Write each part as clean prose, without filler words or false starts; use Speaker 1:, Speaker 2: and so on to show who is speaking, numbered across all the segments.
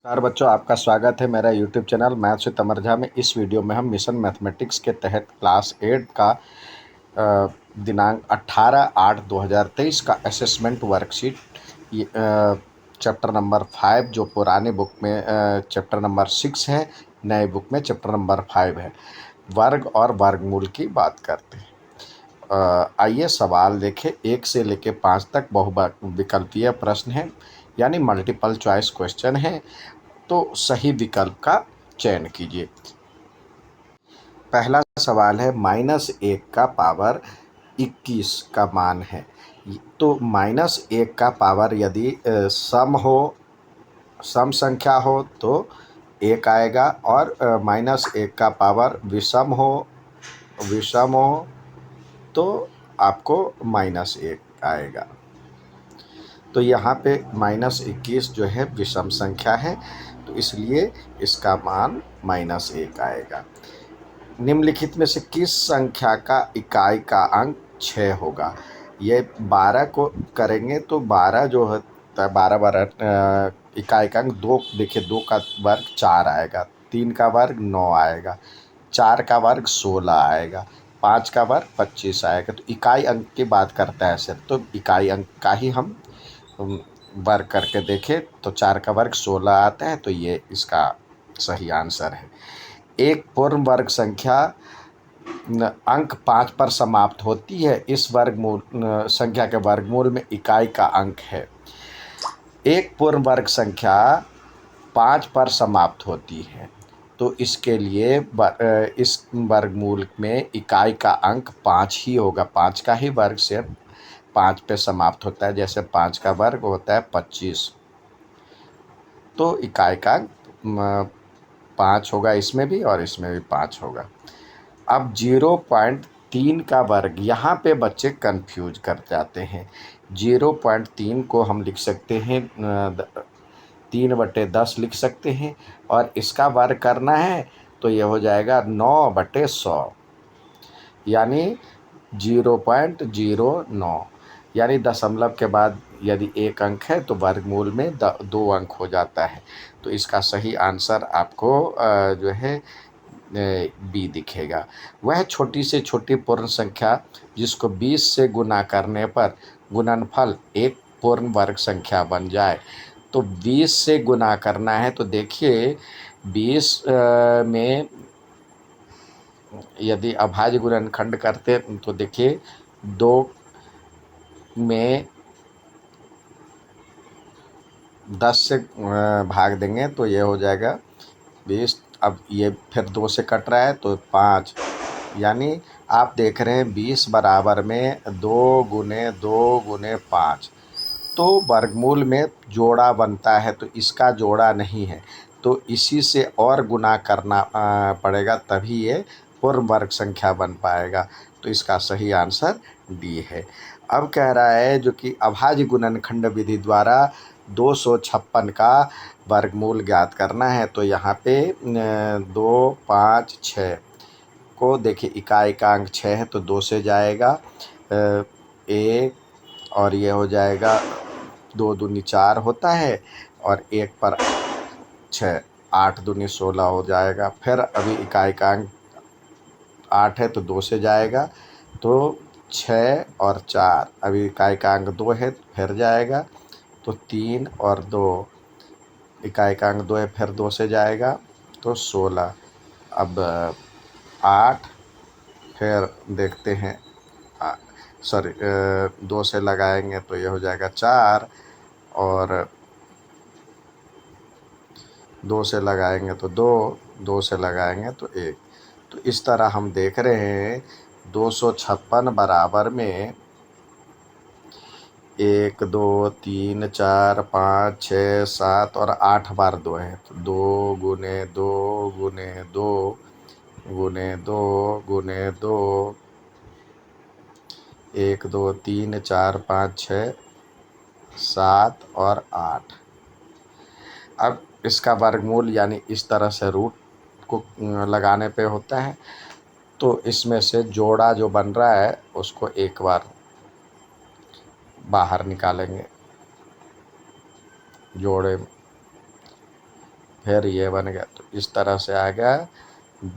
Speaker 1: नमस्कार बच्चों, आपका स्वागत है मेरा यूट्यूब चैनल मैथ्स विद अमर झा में। इस वीडियो में हम मिशन मैथमेटिक्स के तहत क्लास 8 का दिनांक 18/8/2023 का असेसमेंट वर्कशीट चैप्टर नंबर 5 जो पुराने बुक में चैप्टर नंबर 6 है, नए बुक में चैप्टर नंबर 5 है। वर्ग और वर्गमूल की बात करते हैं। आइए सवाल देखें। 1 से लेकर 5 तक बहुविकल्पीय प्रश्न है, यानी मल्टीपल चॉइस क्वेश्चन है। तो सही विकल्प का चयन कीजिए। पहला सवाल है, -1 का पावर 21 का मान है। तो -1 का पावर यदि सम संख्या हो तो 1 आएगा, और -1 का पावर विषम हो तो आपको -1 आएगा। तो यहाँ पे -21 जो है विषम संख्या है, तो इसलिए इसका मान -1 आएगा। निम्नलिखित में से किस संख्या का इकाई का अंक 6 होगा? ये 12 को करेंगे तो 12 जो होता है, 12 इकाई का अंक 2। देखिए, 2 का वर्ग 4 आएगा, 3 का वर्ग 9 आएगा, 4 का वर्ग 16 आएगा, 5 का वर्ग 25 आएगा। तो इकाई अंक की बात करता है सर, तो इकाई अंक का ही हम वर्ग करके देखें तो 4 का वर्ग 16 आता है, तो ये इसका सही आंसर है। एक पूर्ण वर्ग संख्या अंक 5 पर समाप्त होती है। इस वर्गमूल संख्या के वर्गमूल में इकाई का अंक है। एक पूर्ण वर्ग संख्या 5 पर समाप्त होती है, तो इसके लिए इस वर्गमूल में इकाई का अंक 5 ही होगा। 5 का ही वर्ग से 5 पे समाप्त होता है। जैसे 5 का वर्ग होता है 25, तो इकाई का अंक 5 होगा, इसमें भी और इसमें भी 5 होगा। अब 0.3 का वर्ग, यहाँ पे बच्चे कंफ्यूज कर जाते हैं। 0.3 को हम लिख सकते हैं 3/10 लिख सकते हैं, और इसका वर्ग करना है तो ये हो जाएगा 9/100, यानी 0.09। यानी दशमलव के बाद यदि एक अंक है तो वर्गमूल में 2 अंक हो जाता है। तो इसका सही आंसर आपको जो है बी दिखेगा। वह छोटी से छोटी पूर्ण संख्या जिसको 20 से गुना करने पर गुणनफल एक पूर्ण वर्ग संख्या बन जाए। तो 20 से गुना करना है, तो देखिए 20 में यदि अभाज्य गुणनखंड करते तो देखिए 2 में 10 से भाग देंगे तो ये हो जाएगा 20। अब ये फिर 2 से कट रहा है तो 5, यानी आप देख रहे हैं 20 बराबर में 2 गुने 2 गुने 5। तो वर्गमूल में जोड़ा बनता है, तो इसका जोड़ा नहीं है, तो इसी से और गुना करना पड़ेगा, तभी ये पूर्ण वर्ग संख्या बन पाएगा। तो इसका सही आंसर डी है। अब कह रहा है जो कि अभाज्य गुणनखंड विधि द्वारा 256 का वर्गमूल ज्ञात करना है। तो यहाँ पे 2, 5, 6 को देखिए, इकाई का अंक 6 है तो 2 से जाएगा 1, और ये हो जाएगा 2 दूनी 4 होता है, और 1 पर 6, 8 दूनी 16 हो जाएगा। फिर अभी इकाई का अंक 8 है तो 2 से जाएगा, तो 6 और 4। अभी इकाई का अंक 2 है तो फिर जाएगा, तो 3 और 2। इकाई का अंक 2 है, फिर 2 से जाएगा तो 16। अब 8, फिर देखते हैं, सॉरी 2 से लगाएंगे तो ये हो जाएगा 4, और 2 से लगाएंगे तो 2, 2 से लगाएंगे तो 1। तो इस तरह हम देख रहे हैं 256 बराबर में 1, 2, 3, 4, 5, 6, 7 और 8 बार 2 है, तो 2 गुने 2 गुने 2 गुने 2 गुने 2, 1, 2, 3, 4, 5, 6, 7 और 8। अब इसका वर्गमूल यानी इस तरह से रूट को लगाने पे होता है, तो इसमें से जोड़ा जो बन रहा है उसको एक बार बाहर निकालेंगे जोड़े, फिर ये बन गया। तो इस तरह से आ गया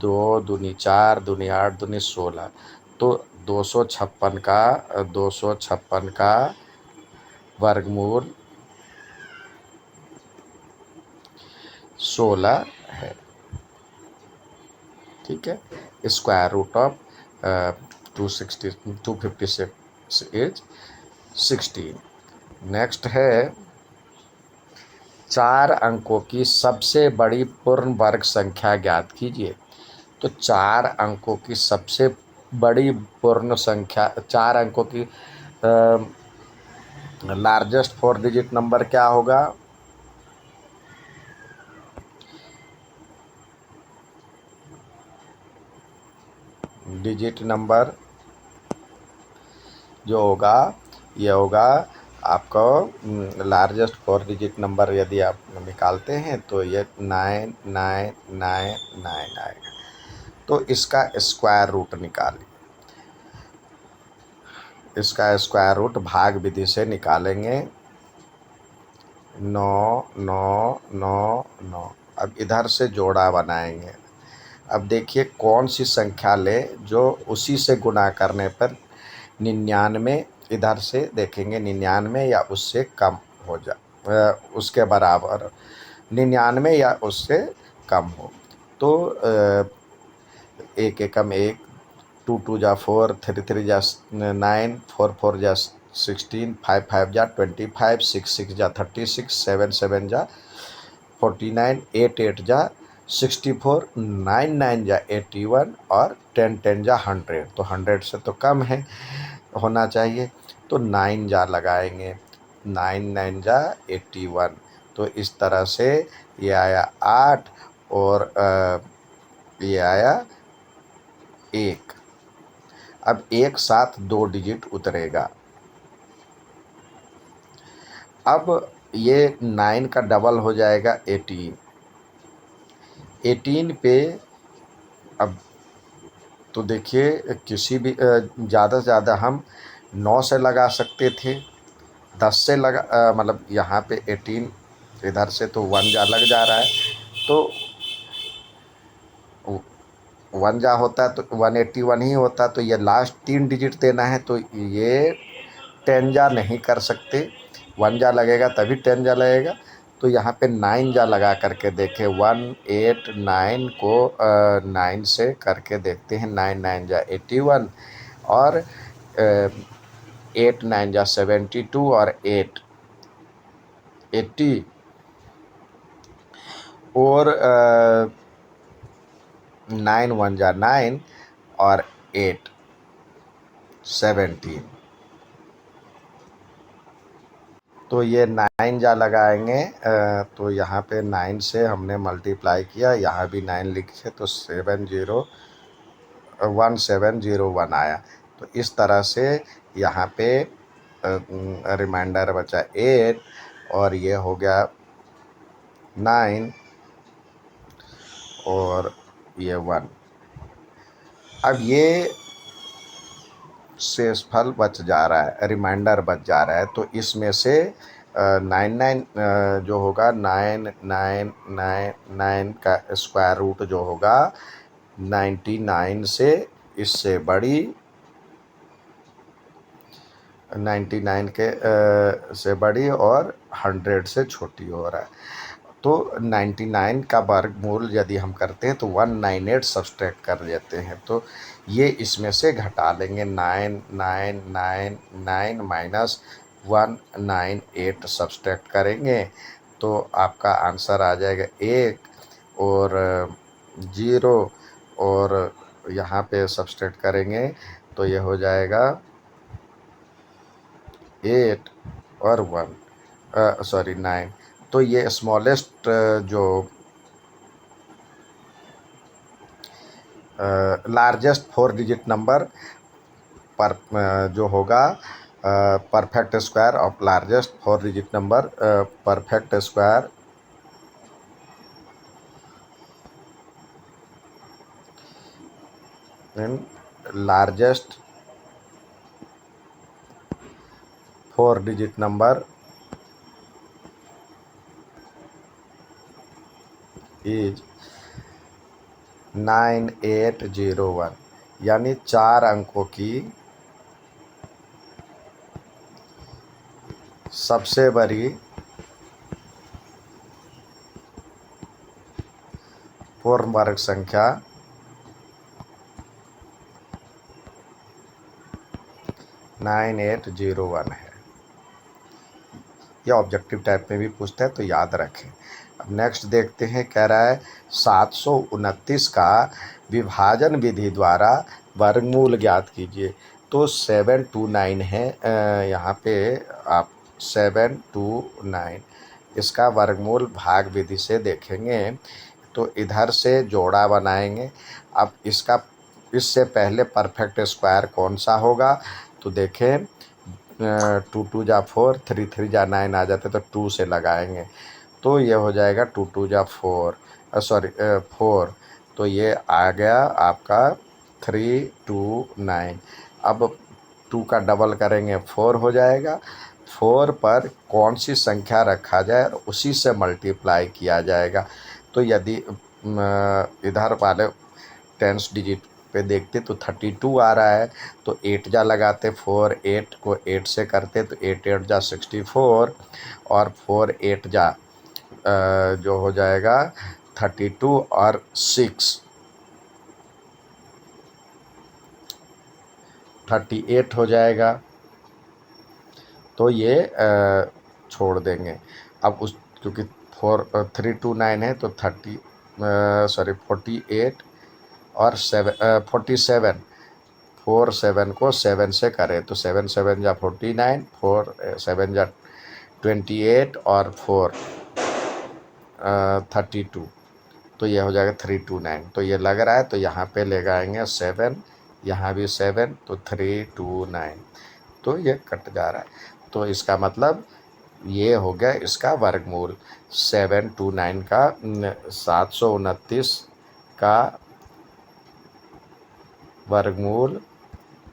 Speaker 1: 2 दूनी 4 दूनी 8 दूनी 16। तो 256 का वर्गमूल 16 है। ठीक है, square root of 256 is 16। Next है 4 अंकों की सबसे बड़ी पूर्ण वर्ग संख्या ज्ञात कीजिए। तो 4 अंकों की सबसे बड़ी पूर्ण संख्या, 4 अंकों की लार्जेस्ट 4 डिजिट नंबर क्या होगा? डिजिट नंबर जो होगा ये होगा आपको लार्जेस्ट 4 डिजिट नंबर यदि आप निकालते हैं तो ये 9999 आएगा। तो इसका स्क्वायर रूट निकालिए। इसका स्क्वायर रूट भाग विधि से निकालेंगे। 9 9 9 9। अब इधर से जोड़ा बनाएंगे। अब देखिए कौन सी संख्या ले जो उसी से गुणा करने पर 99 इधर से देखेंगे 99 या उससे कम हो उसके बराबर 99 या उससे कम हो। तो एक एकम एक, 2 2 जा 4, 3 3 जा 9, 4 4 जा 16, 5 5 जा 25, 6 6 जा 36, 7 7 जा 49, 8 8 जा 64, 9 9 जा 81 और 10 10 जा 100। तो 100 से तो कम है होना चाहिए। तो 9 जा लगाएंगे। 9 9 जा 81। तो इस तरह से ये आया 8 और ये आया 1। अब एक साथ 2 डिजिट उतरेगा। अब ये 9 का डबल हो जाएगा 18। 18 पे अब तो देखिए किसी भी ज़्यादा से ज़्यादा हम 9 से लगा सकते थे, 10 से लगा मतलब यहाँ पे 18 इधर से तो 1 जा लग जा रहा है। तो 1 जा होता तो 181 ही होता। तो ये लास्ट 3 डिजिट देना है तो ये 10 जा नहीं कर सकते। 1 जा लगेगा तभी 10 जा लगेगा। तो यहाँ पे 9 जा लगा करके देखें। 1 8 9 को 9 से करके देखते हैं। 9 9 जा 81 और 8 9 जा 72 और 8 80 और 9 1 जा 9 और 8 17। तो ये 9 जा लगाएंगे। तो यहाँ पे 9 से हमने मल्टीप्लाई किया, यहाँ भी 9 लिखे तो 1701 आया। तो इस तरह से यहाँ पे रिमाइंडर बचा 8 और ये हो गया 9 और ये 1। अब ये शेषफल बच जा रहा है, रिमाइंडर बच जा रहा है। तो इसमें से 99 जो होगा 9999 का स्क्वायर रूट जो होगा 99 से इससे बड़ी 99 के से बड़ी और 100 से छोटी हो रहा है। तो 99 का वर्गमूल यदि हम करते हैं तो 198 सब्सट्रैक्ट कर लेते हैं। तो ये इसमें से घटा लेंगे। 9999 माइनस 198 सब्सट्रैक्ट करेंगे तो आपका आंसर आ जाएगा 1 और 0 और यहाँ पे सब्सट्रैक्ट करेंगे तो ये हो जाएगा 8 और 1 सॉरी 9। तो ये स्मॉलेस्ट जो लार्जेस्ट 4 डिजिट नंबर पर जो होगा perfect square of largest 4 digit number, perfect square in largest 4 digit number is 9801, यानी 4 अंकों की सबसे बड़ी पूर्ण वर्ग संख्या 9801 है। यह ऑब्जेक्टिव टाइप में भी पूछता है, तो याद रखें। अब नेक्स्ट देखते हैं, कह रहा है 729 का विभाजन विधि द्वारा वर्गमूल ज्ञात कीजिए। तो 729 है, यहाँ पे आप 729 इसका वर्गमूल भाग विधि से देखेंगे तो इधर से जोड़ा बनाएंगे। अब इससे पहले परफेक्ट स्क्वायर कौन सा होगा, तो देखें 2 2 जा 4, 3 3 जा 9 आ जाते, तो 2 से लगाएंगे तो ये हो जाएगा 2 2 जा 4, 4। तो ये आ गया आपका 3 2 9। अब 2 का डबल करेंगे 4 हो जाएगा। 4 पर कौन सी संख्या रखा जाए उसी से मल्टीप्लाई किया जाएगा। तो यदि इधर वाले 10 डिजिट पे देखते तो 32 आ रहा है, तो 8 जा लगाते, 4 8 को 8 से करते तो 8 8 जा 64 और 4 8 जा जो हो जाएगा 32 और 6 38 हो जाएगा। तो ये छोड़ देंगे। अब उस क्योंकि 329 है तो 48 और 47 4 7 को 7 से करें तो 7 7 जा 49, 4 7 जा 28 और 4 32। तो ये हो जाएगा 329। तो ये लग रहा है, तो यहाँ पे ले आएंगे 7, यहाँ भी 7, तो 329। तो ये कट जा रहा है, तो इसका मतलब ये हो गया इसका वर्गमूल। 729 का 729 का वर्गमूल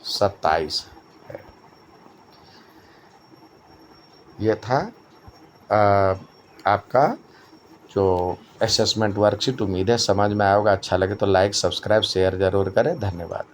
Speaker 1: 27 है। ये था आपका जो असेसमेंट वर्कशीट। उम्मीद है समझ में आएगा। अच्छा लगे तो लाइक सब्सक्राइब शेयर ज़रूर करें। धन्यवाद।